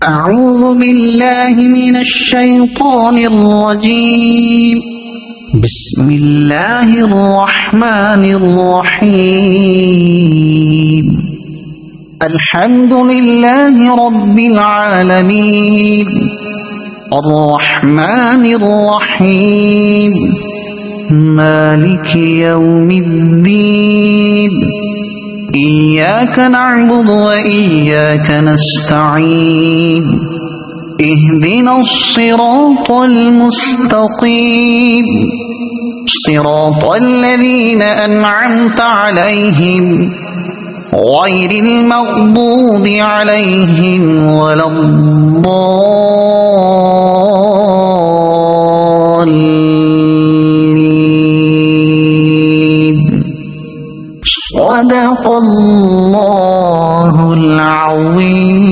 أعوذ بالله من الشيطان الرجيم. بسم الله الرحمن الرحيم. الحمد لله رب العالمين، الرحمن الرحيم، مالك يوم الدين. إياك نعبد وإياك نستعين. اهدنا الصراط المستقيم، صراط الذين أنعمت عليهم غير المغضوب عليهم ولا الضالين. صدق الله العظيم.